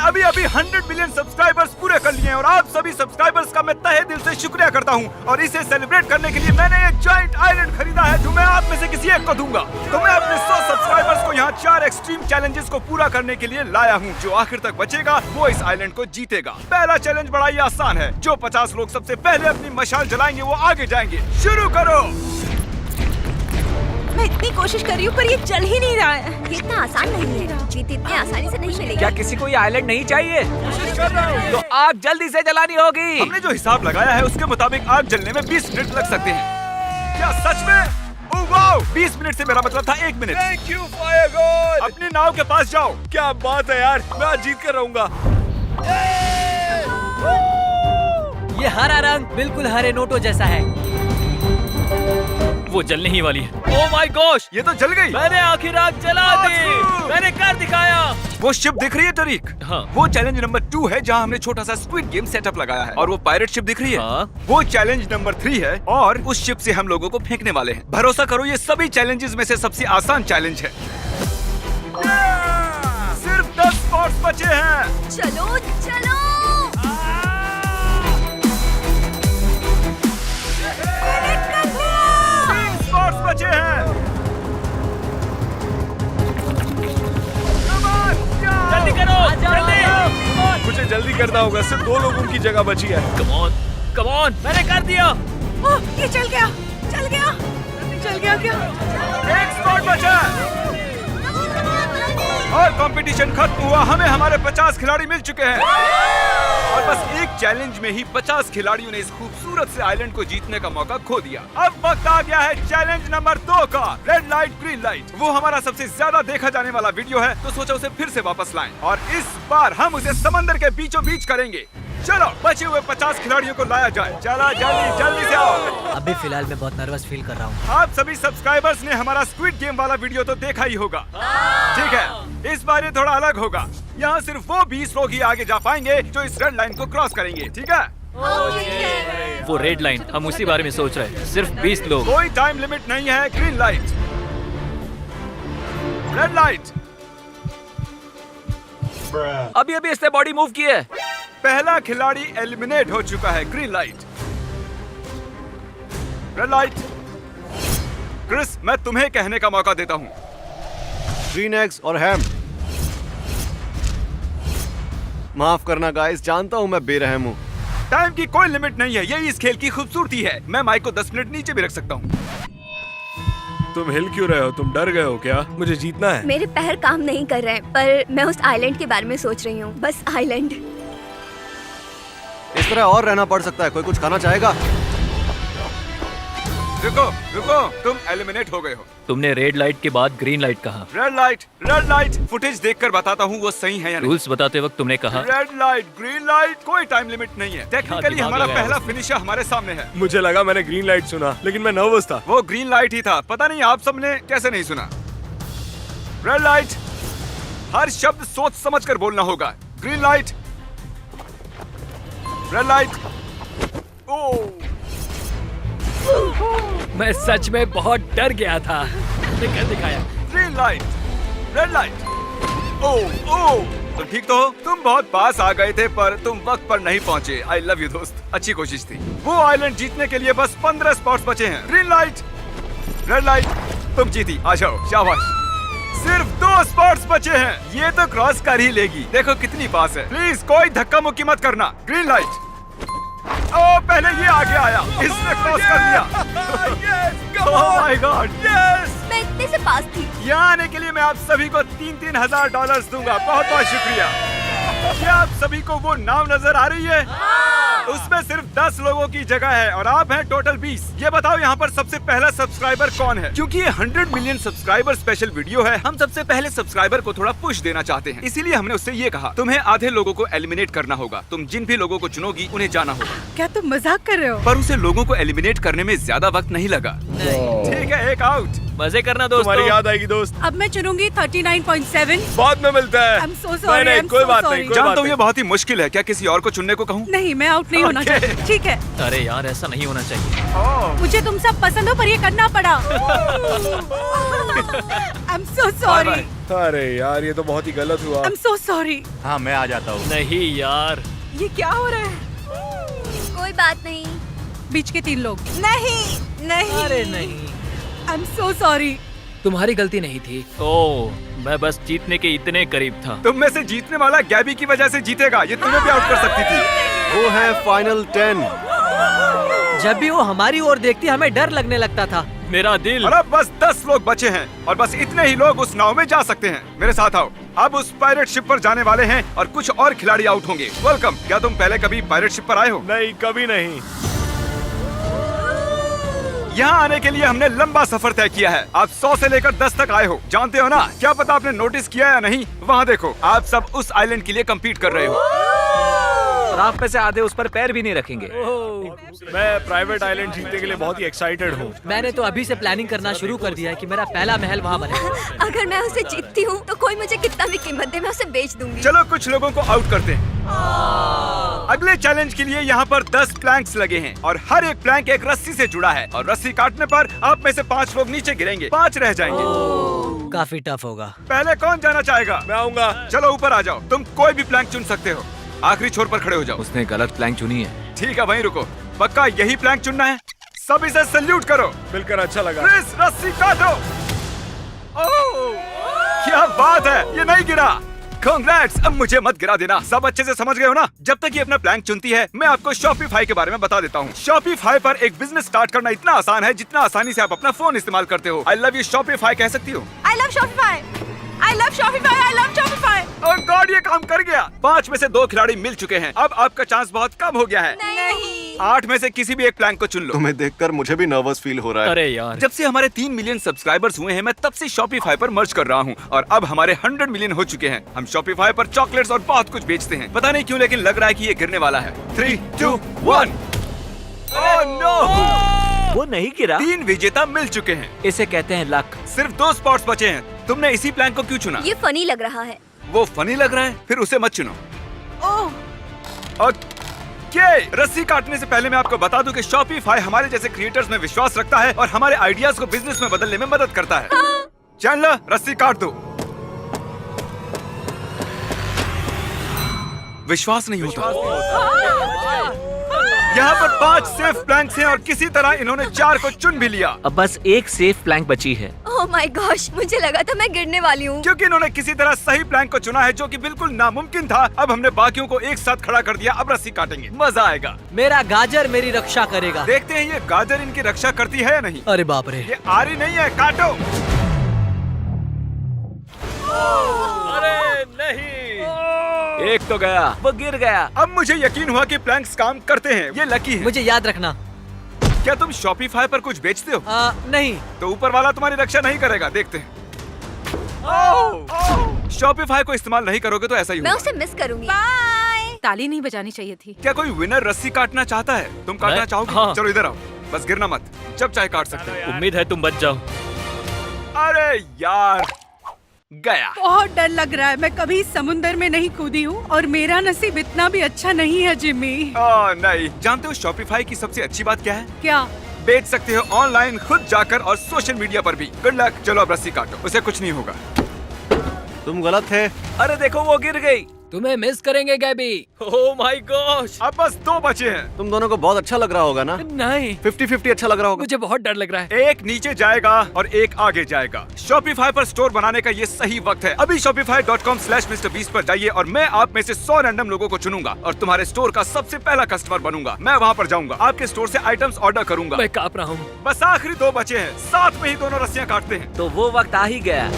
अभी अभी 100 million subscribers पूरे कर लिए हैं और आप सभी सब्सक्राइबर्स का मैं तहे दिल से शुक्रिया करता हूं। और इसे सेलिब्रेट करने के लिए मैंने एक जॉइंट आइलैंड खरीदा है जो मैं आप में से किसी एक को दूंगा। तो मैं अपने 100 सब्सक्राइबर्स को यहाँ 4 एक्सट्रीम चैलेंजेस को पूरा करने के लिए लाया हूँ। जो आखिर तक बचेगा वो इस आइलैंड को जीतेगा। पहला चैलेंज बड़ा ही आसान है। जो 50 लोग सबसे पहले अपनी मशाल जलाएंगे वो आगे जाएंगे। शुरू करो। मैं इतनी कोशिश कर रही हूँ पर ये चल ही नहीं रहा है। ये इतना आसान नहीं है। जीत इतनी आसानी से नहीं मिलेगी। क्या किसी को ये आइलैंड नहीं चाहिए? तो आग जल्दी से जलानी होगी। हमने जो हिसाब लगाया है उसके मुताबिक आग जलने में 20 मिनट लग सकते हैं। क्या सच में? Oh wow! 20 मिनट से मेरा मतलब था 1 minute. Thank you fire God. अपनी नाव के पास जाओ। क्या बात है यार, मैं आज जीत कर रहूंगा। ये हरा रंग बिल्कुल हरे नोटों जैसा है। वो जलने ही वाली है। Oh my gosh! ये तो जल गई। मैंने आखिर आग जला दी। मैंने कर दिखाया। वो शिप दिख रही है टरीक? हाँ। वो चैलेंज नंबर 2 है जहाँ हमने छोटा सा स्क्विड गेम सेटअप लगाया है। और वो पायरेट शिप दिख रही है? हाँ। वो चैलेंज नंबर 3 है और उस शिप से हम लोगों को फेंकने वाले हैं। भरोसा करो ये सभी चैलेंजेस में से सबसे आसान चैलेंज है। सिर्फ 10 स्पॉट्स बचे हैं। चलो चलो। स्पॉट्स बचे हैं। जल्दी करो। जल्दी। मुझे जल्दी करना होगा, सिर्फ 2 लोगों की जगह बची है। Come on, come on. मैंने कर दिया। ओह, ये चल गया, चल गया, चल गया क्या? एक स्पॉट बचा है। और कंपटीशन खत्म हुआ। हमें हमारे 50 खिलाड़ी मिल चुके हैं और बस एक चैलेंज में ही 50 खिलाड़ियों ने इस खूबसूरत से आइलैंड को जीतने का मौका खो दिया। अब वक्त आ गया है चैलेंज नंबर 2 का, रेड लाइट ग्रीन लाइट। वो हमारा सबसे ज्यादा देखा जाने वाला वीडियो है तो सोचा उसे फिर से वापस लाएं और इस बार हम उसे समंदर के बीचों बीच करेंगे। चलो बचे हुए 50 खिलाड़ियों को लाया जाए। चला जल्दी जल्दी से आओ। अभी फिलहाल मैं बहुत नर्वस फील कर रहा हूँ। आप सभी सब्सक्राइबर्स ने हमारा स्क्विड गेम वाला वीडियो तो देखा ही होगा। ठीक है, इस बार ये थोड़ा अलग होगा। यहाँ सिर्फ वो 20 लोग ही आगे जा पाएंगे जो इस रेड लाइन को क्रॉस करेंगे। ठीक है? वो रेड लाइन, हम उसी बारे में सोच रहे हैं। सिर्फ 20 लोग। कोई टाइम लिमिट नहीं है। Green light, red light. अभी अभी इसने बॉडी मूव की है। पहला खिलाड़ी एलिमिनेट हो चुका है। Green light, red light. Chris, मैं तुम्हें कहने का मौका देता हूँ। ग्रीन एग्स और हैम। माफ करना गाइस, जानता हूँ मैं बेरहम हूँ। टाइम की कोई लिमिट नहीं है, यही इस खेल की खूबसूरती है। मैं माइक को 10 मिनट नीचे भी रख सकता हूँ। तुम हिल क्यों रहे हो? तुम डर गए हो क्या? मुझे जीतना है। मेरे पैर काम नहीं कर रहे हैं पर मैं उस आइलैंड के बारे में सोच रही हूँ। बस आइलैंड। इस तरह और रहना पड़ सकता है। कोई कुछ खाना चाहेगा? रुको रुको, तुम एलिमिनेट हो गए हो। तुमने रेड लाइट के बाद ग्रीन लाइट कहा। Red light, red light. Footage देखकर बताता हूँ वो सही है या नहीं। रूल्स बताते वक्त तुमने कहा रेड लाइट, ग्रीन लाइट, कोई टाइम लिमिट नहीं है। टेक्निकली दिमाग हमारा लगाया पहला उसने। फिनिशर हमारे सामने है। मुझे लगा मैंने ग्रीन लाइट सुना, लेकिन मैं नर्वस था। वो ग्रीन लाइट ही था। पता नहीं आप सबने कैसे नहीं सुना। रेड लाइट, हर शब्द सोच समझ कर बोलना होगा। Green light, red light. Oh, मैं सच में बहुत डर गया था। तुमने कर दिखाया। Green light, red light. Oh oh, तो ठीक तो हो? तुम बहुत पास आ गए थे पर तुम वक्त पर नहीं पहुंचे। आई लव यू दोस्त, अच्छी कोशिश थी। वो आइलैंड जीतने के लिए बस 15 स्पॉट्स बचे हैं। ग्रीन लाइट, रेड लाइट, तुम जीती। आ जाओ, शाबाश। सिर्फ 2 स्पॉट्स बचे हैं। ये तो क्रॉस कर ही लेगी। देखो कितनी पास है। प्लीज कोई धक्का मुक्की मत करना। Green light. ओह, पहले ये आगे आया, इसने क्रॉस कर लिया। Oh my God, yes. मैं इतने से पास थी। यहाँ आने के लिए मैं आप सभी को 3-3 हजार डॉलर दूंगा। बहुत बहुत शुक्रिया। क्या आप सभी को वो नाव नजर आ रही है? उसमें सिर्फ 10 लोगों की जगह है और आप हैं टोटल 20। ये बताओ यहाँ पर सबसे पहला सब्सक्राइबर कौन है? क्योंकि ये 100 मिलियन सब्सक्राइबर स्पेशल वीडियो है, हम सबसे पहले सब्सक्राइबर को थोड़ा पुश देना चाहते हैं। इसीलिए हमने उससे ये कहा, तुम्हें आधे लोगों को एलिमिनेट करना होगा। तुम जिन भी लोगों को चुनोगी उन्हें जाना होगा। क्या तुम मजाक कर रहे हो? पर उसे लोगों को एलिमिनेट करने में ज्यादा वक्त नहीं लगा। ठीक है, एक आउट। मजे करना तुम्हारी दोस्तों। याद आएगी दोस्त। अब मैं चुनूंगी 39.7। बाद में मिलता है। I'm so sorry, नहीं, I'm कोई so बात sorry. नहीं, कोई जानता बात हूँ ये नहीं। बहुत ही मुश्किल है, क्या किसी और को चुनने को कहूँ? नहीं, मैं आउट नहीं होना Okay. चाहती। ठीक है, अरे यार ऐसा नहीं होना चाहिए। मुझे तुम सब पसंद हो पर ये करना पड़ा। I'm so sorry. अरे यार ये तो बहुत ही गलत हुआ। I'm so sorry. हाँ मैं आ जाता हूँ। नहीं यार। ये क्या हो रहा है? कोई बात नहीं। बीच के 3 लोग। नहीं, नहीं। अरे नहीं, I'm so sorry. तुम्हारी गलती नहीं थी। ओह, मैं बस जीतने के इतने करीब था। तुम में से जीतने वाला गैबी की वजह से जीतेगा, ये तुम्हें भी आउट कर सकती थी। वो है फाइनल 10। जब भी वो हमारी ओर देखती हमें डर लगने लगता था। मेरा दिल। और अब बस 10 लोग बचे हैं और बस इतने ही लोग उस नाव में जा सकते हैं। मेरे साथ आओ। अब उस पायरेट शिप पर जाने वाले हैं और कुछ और खिलाड़ी आउट होंगे। वेलकम। क्या तुम पहले कभी पायरेट शिप पर आए हो? नहीं, कभी नहीं। यहाँ आने के लिए हमने लंबा सफर तय किया है। आप 100 से लेकर 10 तक आए हो, जानते हो ना? क्या पता आपने नोटिस किया या नहीं, वहाँ देखो, आप सब उस आइलैंड के लिए कम्पीट कर रहे हो। और आप में से आधे उस पर पैर भी नहीं रखेंगे। मैं प्राइवेट आइलैंड जीतने के लिए बहुत ही एक्साइटेड हूँ। मैंने तो अभी से प्लानिंग करना शुरू कर दिया है कि मेरा पहला महल वहाँ बने। अगर मैं उसे जीतती हूँ तो कोई मुझे कितना भी कीमत दे मैं उसे बेच दूंगी। चलो कुछ लोगों को आउट करते हैं। अगले चैलेंज के लिए यहाँ पर 10 प्लैंक्स लगे हैं और हर एक प्लैंक एक रस्सी से जुड़ा है और रस्सी काटने पर आप में से 5 लोग नीचे गिरेंगे, 5 रह जाएंगे। काफी टफ होगा। पहले कौन जाना चाहेगा? मैं आऊंगा। चलो ऊपर आ जाओ। तुम कोई भी प्लैंक चुन सकते हो। आखिरी छोर पर खड़े हो जाओ। उसने गलत प्लैंक चुनी है। ठीक है, वहीं रुको। पक्का यही प्लैंक चुनना है? सब इसे सल्यूट करो। मिलकर अच्छा लगा। क्रिस, रस्सी काटो। ओह, क्या बात है, ये नहीं गिरा। Congrats! अब मुझे मत गिरा देना। सब अच्छे से समझ गए हो ना? जब तक ये अपना प्लैंक चुनती है, मैं आपको शॉपिफाई के बारे में बता देता हूँ। शॉपिफाई पर एक बिजनेस स्टार्ट करना इतना आसान है जितना आसानी से आप अपना फोन इस्तेमाल करते हो। आई लव यू शॉपिफाई कह सकती हो। I love Shopify. I love Shopify. I love Shopify. Oh God, ये काम कर गया। 5 में से 2 खिलाड़ी मिल चुके हैं। अब आपका चांस बहुत कम हो गया है। नहीं। 8 में से किसी भी एक प्लैंक को चुन लो। तुम्हें देखकर मुझे भी नर्वस फील हो रहा है। अरे यार, जब से हमारे 3 मिलियन सब्सक्राइबर्स हुए हैं, मैं तब से शॉपिफाई पर मर्ज कर रहा हूँ और अब हमारे 100 मिलियन हो चुके हैं। हम शॉपिफाई पर चॉकलेट्स और बहुत कुछ बेचते हैं। पता नहीं क्यों, लेकिन लग रहा है कि ये गिरने वाला है। 3, 2, 1। Oh no! वो नहीं गिरा। 3 विजेता मिल चुके हैं। इसे कहते हैं लक। सिर्फ 2 स्पॉट्स बचे हैं। तुमने इसी प्लैंक को क्यों चुना? ये फनी लग रहा है। वो फनी लग रहा है? फिर उसे मत चुनो। ओह, ओके, रस्सी काटने से पहले मैं आपको बता दूं कि शॉपिफाई हमारे जैसे क्रिएटर्स में विश्वास रखता है और हमारे आइडियाज को बिजनेस में बदलने में मदद करता है। चैनलर, रस्सी काट दो। विश्वास नहीं होता। यहाँ पर 5 सेफ प्लैंक्स हैं और किसी तरह इन्होंने 4 को चुन भी लिया। अब बस एक सेफ प्लैंक बची है। ओह माय गॉश, मुझे लगा था मैं गिरने वाली हूँ। क्योंकि इन्होंने किसी तरह सही प्लैंक को चुना है जो कि बिल्कुल नामुमकिन था। अब हमने बाकियों को एक साथ खड़ा कर दिया। अब रस्सी काटेंगे, मजा आएगा। मेरा गाजर मेरी रक्षा करेगा। देखते हैं ये गाजर इनकी रक्षा करती है या नहीं। अरे बाप रे। ये आ रही नहीं है, काटो। अरे नहीं, एक तो गया, वो गिर गया। अब मुझे यकीन हुआ कि प्लैंक्स काम करते हैं। ये लकी है। मुझे याद रखना। क्या तुम शॉपिफाई पर कुछ बेचते हो? नहीं। तो ऊपर वाला तुम्हारी रक्षा नहीं करेगा, देखते हैं। शॉपिफाई को इस्तेमाल नहीं करोगे तो ऐसा ही मैं होगा। उसे मिस करूंगी। बाय। ताली नहीं बजानी चाहिए थी। क्या कोई विनर रस्सी काटना चाहता है? तुम काटना मैं? चाहोगे? हाँ। चलो इधर आओ, बस गिरना मत। जब चाहे काट सकते हो। उम्मीद है तुम बच जाओ। अरे यार, गया। बहुत डर लग रहा है। मैं कभी समुंदर में नहीं कूदी हूँ और मेरा नसीब इतना भी अच्छा नहीं है जिमी। नहीं, जानते हो शॉपिफाई की सबसे अच्छी बात क्या है? क्या? बेच सकते हो ऑनलाइन, खुद जाकर और सोशल मीडिया पर भी। Good luck. चलो अब रस्सी काटो, उसे कुछ नहीं होगा। तुम गलत थे। अरे देखो, वो गिर गई। तुम्हें मिस करेंगे गैबी। Oh my gosh. अब बस 2 बचे हैं। तुम दोनों को बहुत अच्छा लग रहा होगा ना? नहीं, 50-50 अच्छा लग रहा होगा। मुझे बहुत डर लग रहा है। एक नीचे जाएगा और एक आगे जाएगा। शॉपिफाई पर स्टोर बनाने का ये सही वक्त है। अभी shopify.com/MrBeast पर जाइए और मैं आप में से 100 रैंडम लोगों को चुनूंगा और तुम्हारे स्टोर का सबसे पहला कस्टमर बनूंगा। मैं वहाँ पर जाऊंगा, आपके स्टोर से आइटम्स ऑर्डर करूंगा। मैं कांप रहा हूँ। बस आखिरी 2 बचे हैं। साथ में ही दोनों रस्सियाँ काटते हैं। तो वो वक्त आ ही गया।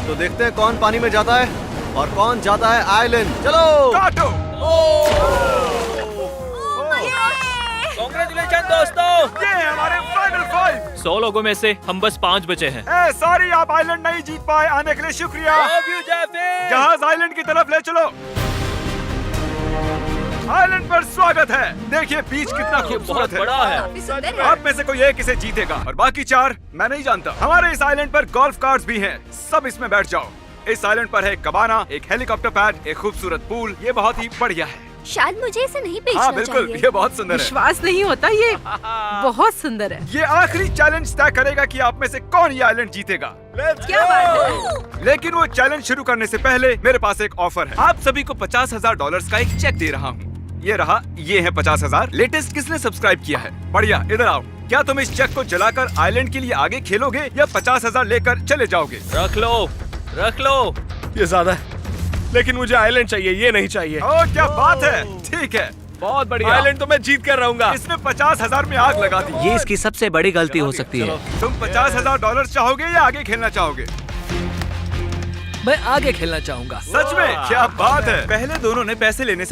तो देखते हैं कौन पानी में जाता है और कौन जाता है आइलैंड। चलो काटो। कांग्रेचुलेशन दोस्तों। ये है हमारे फाइनल 5। 100 लोगों में से हम बस 5 बचे हैं। सॉरी, आप आइलैंड नहीं जीत पाए। आने के लिए शुक्रिया। Love you, Jeffy। जहाज आइलैंड की तरफ ले चलो। आइलैंड पर स्वागत है। देखिए बीच कितना खूबसूरत है। काफी सुंदर है। आप में से कोई एक इसे जीतेगा और बाकी 4 मैं नहीं जानता। हमारे इस आइलैंड पर गोल्फ कार्ड्स भी हैं। सब इसमें बैठ जाओ। इस आइलैंड पर है कबाना, एक हेलीकॉप्टर पैड, एक खूबसूरत पूल। ये बहुत ही बढ़िया है। शायद मुझे इसे नहीं बेचना हाँ बिल्कुल, चाहिए। ये बहुत सुंदर है। विश्वास नहीं होता, ये बहुत सुंदर है। ये आखिरी चैलेंज तय करेगा कि आप में से कौन ये आइलैंड जीतेगा। क्या बात है। लेकिन वो चैलेंज शुरू करने से पहले मेरे पास एक ऑफर है। आप सभी को $50,000 का एक चेक दे रहा हूँ। ये रहा, ये है 50,000। लेटेस्ट किसने सब्सक्राइब किया है? बढ़िया, इधर आओ। क्या तुम इस चेक को जलाकर आइलैंड के लिए आगे खेलोगे या 50,000 लेकर चले जाओगे? रख लो, रख लो। ये ज्यादा है, लेकिन मुझे आइलैंड चाहिए, ये नहीं चाहिए। ओ क्या बात है, ठीक है। बहुत बढ़िया। आइलैंड तो मैं जीत कर रहूंगा। इसने 50,000 में आग लगा दी। ये इसकी सबसे बड़ी गलती हो सकती है। तुम $50,000 चाहोगे या आगे खेलना चाहोगे? मैं आगे खेलना चाहूंगा। सच में? क्या बात है। पहले दोनों ने पैसे लेने से